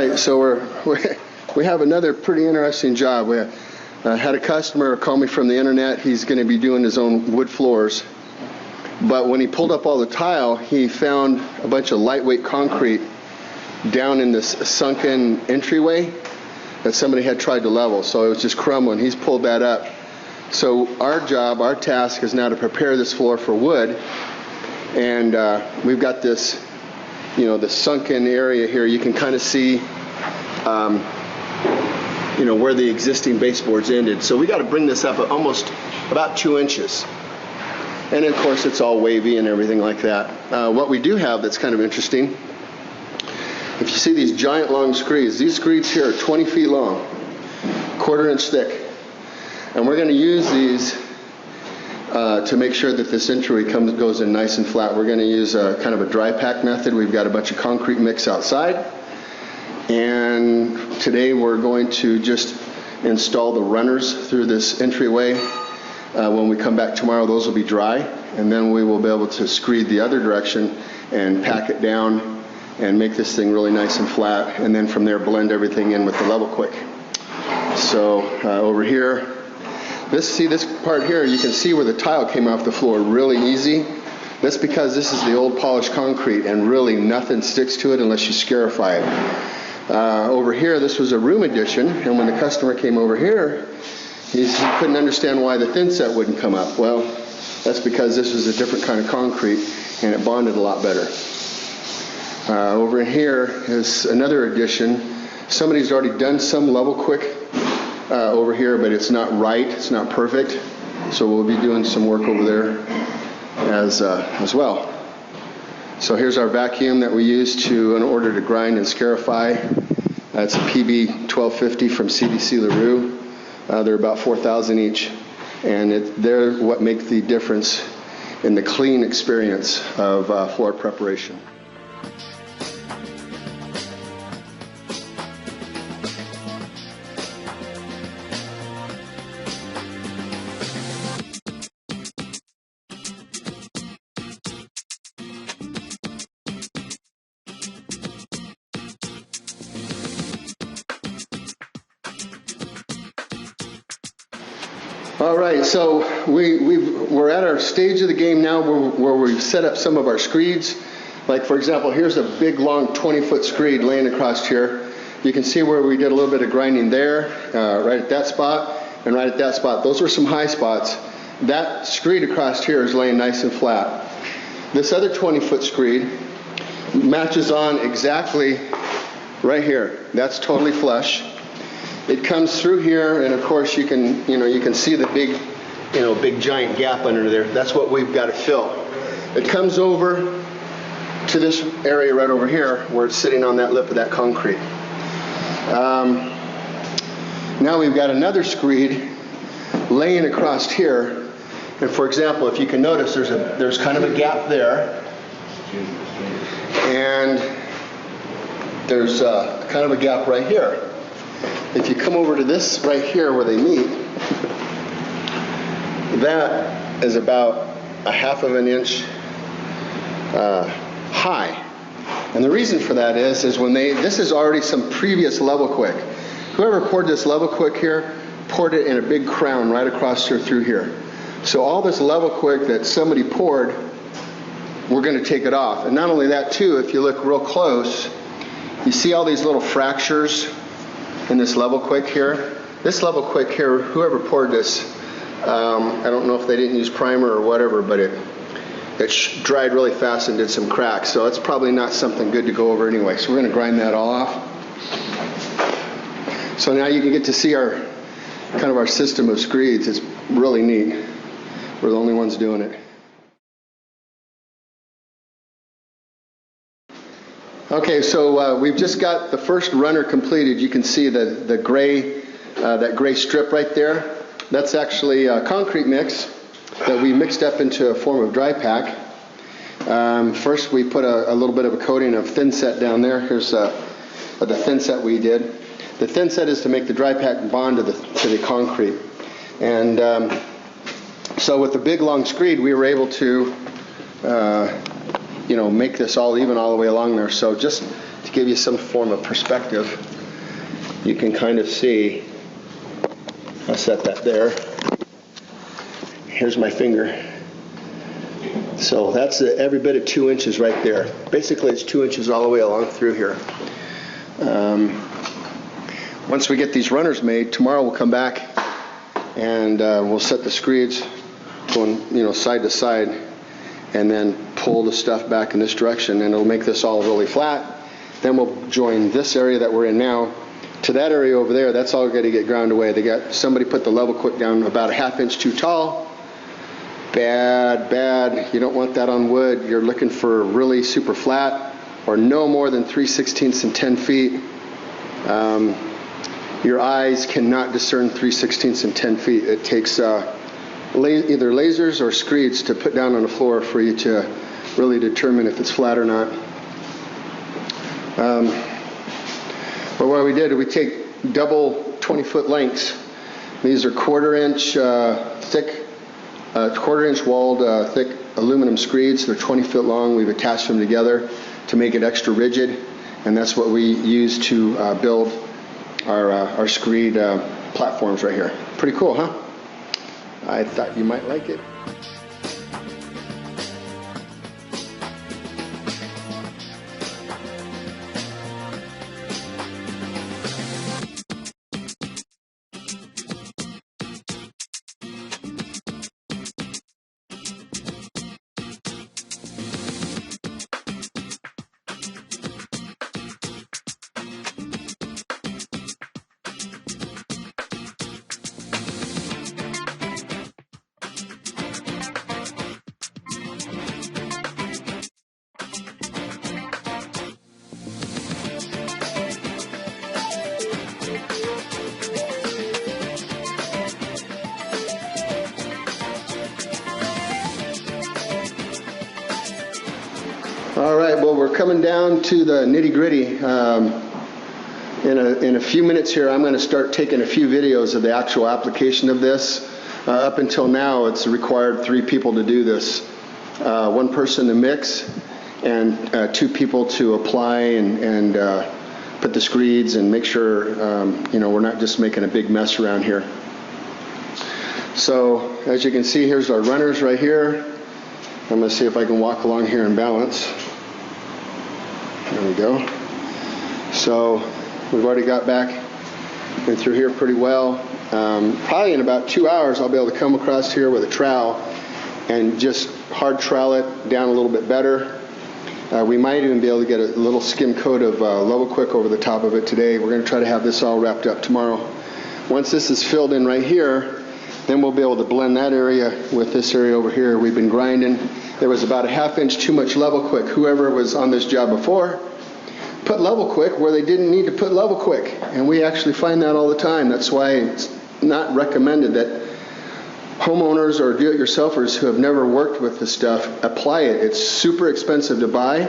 right, so we have another pretty interesting job. We had a customer call me from the internet. He's going to be doing his own wood floors. But when he pulled up all the tile, he found a bunch of lightweight concrete down in this sunken entryway that somebody had tried to level. So it was just crumbling. He's pulled that up. So our job, our task is now to prepare this floor for wood. And we've got this, the sunken area here. You can kind of see, where the existing baseboards ended. So we got to bring this up almost about 2 inches. And of course, it's all wavy and everything like that. What we do have that's kind of interesting, if you see these giant long screeds, these screeds here are 20 feet long, 1/4 inch thick. And we're going to use these to make sure that this entryway goes in nice and flat. We're going to use a kind of a dry pack method. We've got a bunch of concrete mix outside. And today we're going to just install the runners through this entryway. When we come back tomorrow, those will be dry. And then we will be able to screed the other direction and pack it down and make this thing really nice and flat. And then from there, blend everything in with the level quick. So over here, this part here, you can see where the tile came off the floor really easy. That's because this is the old polished concrete and really nothing sticks to it unless you scarify it. Over here, this was a room addition, and when the customer came over here, he couldn't understand why the thin set wouldn't come up. Well, that's because this was a different kind of concrete and it bonded a lot better. Over here is another addition. Somebody's already done some level quick over here, but it's not right, it's not perfect. So we'll be doing some work over there as well. So here's our vacuum that we use in order to grind and scarify. It's a PB 1250 from CBC LaRue. They're about 4,000 each, and they're what make the difference in the clean experience of floor preparation. All right, so we're at our stage of the game now where we've set up some of our screeds. Like, for example, here's a big, long 20-foot screed laying across here. You can see where we did a little bit of grinding there, right at that spot, and right at that spot. Those were some high spots. That screed across here is laying nice and flat. This other 20-foot screed matches on exactly right here. That's totally flush. It comes through here, and of course you can see the big giant gap under there. That's what we've got to fill. It comes over to this area right over here where it's sitting on that lip of that concrete. Now we've got another screed laying across here, and for example, if you can notice, there's kind of a gap there, and there's kind of a gap right here. If you come over to this right here where they meet, that is about a 1/2 inch high. And the reason for that is this is already some previous level quick. Whoever poured this level quick here poured it in a big crown right across here through here. So all this level quick that somebody poured, we're going to take it off. And not only that too, if you look real close, you see all these little fractures in this level quick here. This level quick here, whoever poured this, I don't know if they didn't use primer or whatever, but it dried really fast and did some cracks. So it's probably not something good to go over anyway. So we're going to grind that all off. So now you can get to see our system of screeds. It's really neat. We're the only ones doing it. Okay, so we've just got the first runner completed. You can see the gray, that gray strip right there. That's actually a concrete mix that we mixed up into a form of dry pack. First, we put a little bit of a coating of thin set down there. Here's the thin set we did. The thin set is to make the dry pack bond to the concrete. And so with the big long screed, we were able to make this all even all the way along there. So just to give you some form of perspective, you can kind of see, I'll set that there. Here's my finger. So that's every bit of 2 inches right there. Basically, it's 2 inches all the way along through here. Once we get these runners made, tomorrow we'll come back and we'll set the screeds going, side to side, and then pull the stuff back in this direction, and it'll make this all really flat. Then we'll join this area that we're in now to that area over there. That's all got to get ground away. Somebody put the level quick down about a ½ inch too tall. Bad. You don't want that on wood. You're looking for really super flat, or no more than 3/16 and 10 feet. Your eyes cannot discern 3/16 and 10 feet. It takes either lasers or screeds to put down on the floor for you to really determine if it's flat or not. But what we did, we take double 20-foot lengths. These are quarter-inch walled thick aluminum screeds. They're 20 foot long. We've attached them together to make it extra rigid, and that's what we use to build our screed platforms right here. Pretty cool, huh? I thought you might like it. All right, well, we're coming down to the nitty-gritty. In a few minutes here, I'm going to start taking a few videos of the actual application of this. Up until now, it's required 3 people to do this. 1 person to mix, and 2 people to apply and put the screeds and make sure we're not just making a big mess around here. So as you can see, here's our runners right here. I'm going to see if I can walk along here and balance. There we go. So we've already got back and through here pretty well. Probably in about 2 hours I'll be able to come across here with a trowel and just hard trowel it down a little bit better. We might even be able to get a little skim coat of Level Quick over the top of it today. We're going to try to have this all wrapped up tomorrow. Once this is filled in right here, then we'll be able to blend that area with this area over here. We've been grinding. There was about a ½ inch too much Level Quick. Whoever was on this job before put Level Quick where they didn't need to put Level Quick. And we actually find that all the time. That's why it's not recommended that homeowners or do-it-yourselfers who have never worked with this stuff apply it. It's super expensive to buy.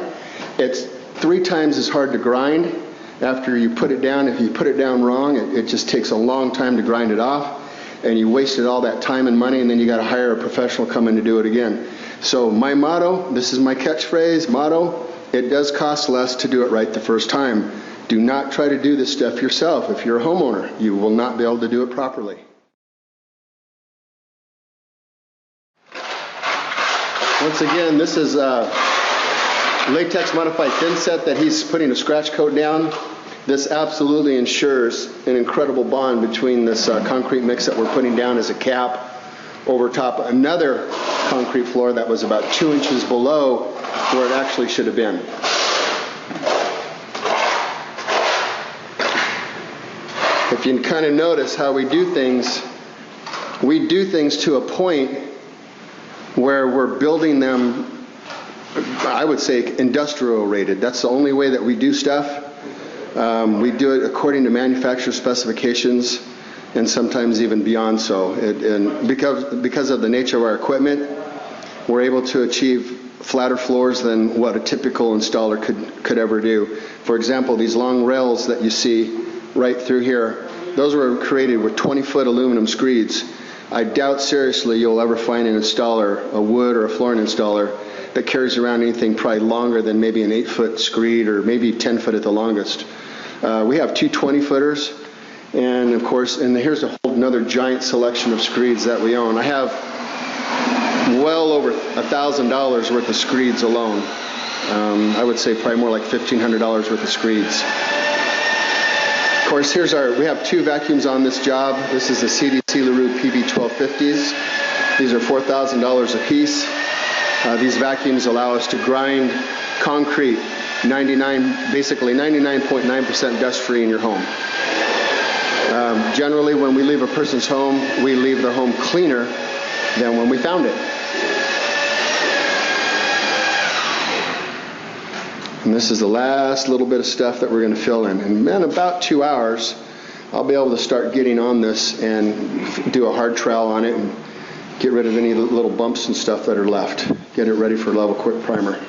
It's 3 times as hard to grind after you put it down. If you put it down wrong, it just takes a long time to grind it off. And you wasted all that time and money, and then you got to hire a professional come in to do it again. So my motto, this is my catchphrase, motto, it does cost less to do it right the first time. Do not try to do this stuff yourself. If you're a homeowner, you will not be able to do it properly. Once again, this is latex modified thin set that he's putting a scratch coat down. This absolutely ensures an incredible bond between this concrete mix that we're putting down as a cap over top another concrete floor that was about 2 inches below where it actually should have been. If you can kind of notice how we do things to a point where we're building them, I would say, industrial rated. That's the only way that we do stuff. We do it according to manufacturer specifications, and sometimes even beyond so. And because of the nature of our equipment, we're able to achieve flatter floors than what a typical installer could ever do. For example, these long rails that you see right through here, those were created with 20-foot aluminum screeds. I doubt seriously you'll ever find an installer, a wood or a flooring installer, that carries around anything probably longer than maybe an 8-foot screed or maybe 10 foot at the longest. We have two 20-footers, and of course, and here's a whole another giant selection of screeds that we own. I have well over $1,000 worth of screeds alone. I would say probably more like $1,500 worth of screeds. Of course, we have two vacuums on this job. This is the CDC LaRue PB1250s. These are $4,000 a piece. These vacuums allow us to grind concrete basically 99.9% dust-free in your home. Generally, when we leave a person's home, we leave their home cleaner than when we found it. And this is the last little bit of stuff that we're going to fill in. And in about 2 hours, I'll be able to start getting on this and do a hard trowel on it and get rid of any little bumps and stuff that are left. Get it ready for level quick primer.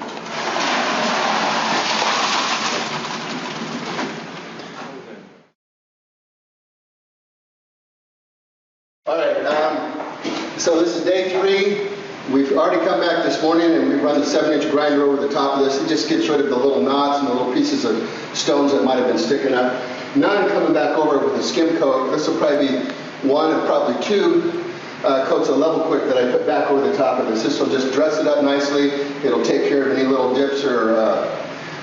All right, so this is day 3. We've already come back this morning and we've run the 7-inch grinder over the top of this. It just gets rid of the little knots and the little pieces of stones that might have been sticking up. Now I'm coming back over with a skim coat. This will probably be 1 and probably 2 coats of level quick that I put back over the top of this. This will just dress it up nicely. It'll take care of any little dips or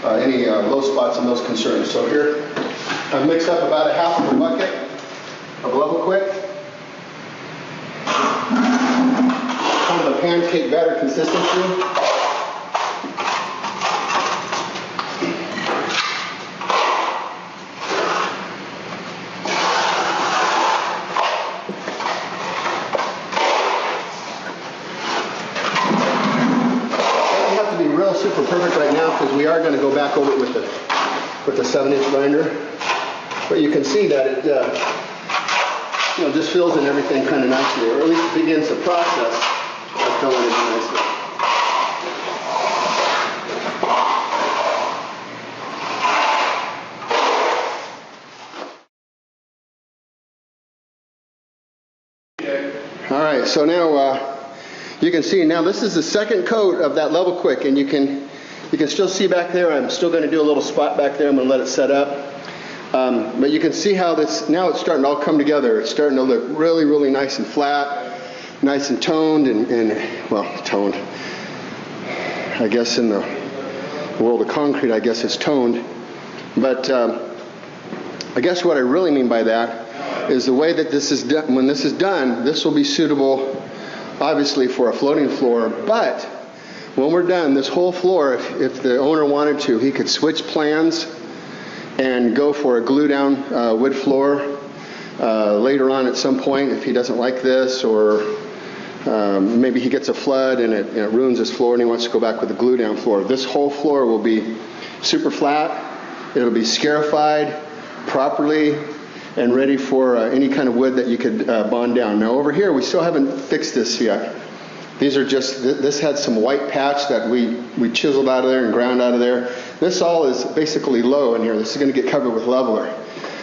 any low spots and those concerns. So here I've mixed up about a half of a bucket of level quick. Kind of a pancake batter consistency. Super perfect right now because we are going to go back over it with the 7-inch grinder, but you can see that it just fills in everything kind of nicely, or at least it begins the process of filling it in nicely. All right, so now you can see now this is the second coat of that level quick, and you can still see back there. I'm still going to do a little spot back there. I'm going to let it set up. But you can see how now it's starting to all come together. It's starting to look really, really nice and flat, nice and toned, and well, toned. I guess in the world of concrete, I guess it's toned. But I guess what I really mean by that is the way that this is done. When this is done, this will be suitable obviously for a floating floor, but when we're done, this whole floor, if the owner wanted to, he could switch plans and go for a glue down wood floor later on at some point if he doesn't like this, or maybe he gets a flood and it ruins his floor and he wants to go back with a glue down floor. This whole floor will be super flat. It'll be scarified properly and ready for any kind of wood that you could bond down. Now over here, we still haven't fixed this yet. These are just, this had some white patch that we chiseled out of there and ground out of there. This all is basically low in here. This is going to get covered with leveler.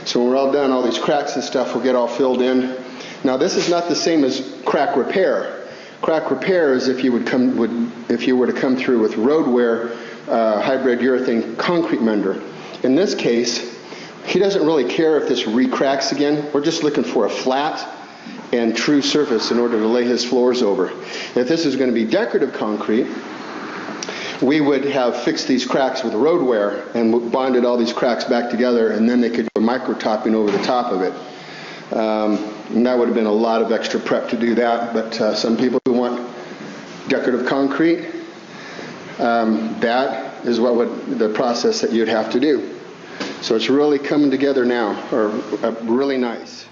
So when we're all done, all these cracks and stuff will get all filled in. Now this is not the same as crack repair. Crack repair is if you were to come through with road wear hybrid urethane concrete mender. In this case, he doesn't really care if this re-cracks again. We're just looking for a flat and true surface in order to lay his floors over. If this is going to be decorative concrete, we would have fixed these cracks with road wear and bonded all these cracks back together, and then they could do micro topping over the top of it. And that would have been a lot of extra prep to do that, but some people who want decorative concrete, that is the process that you'd have to do. So it's really coming together now, or really nice.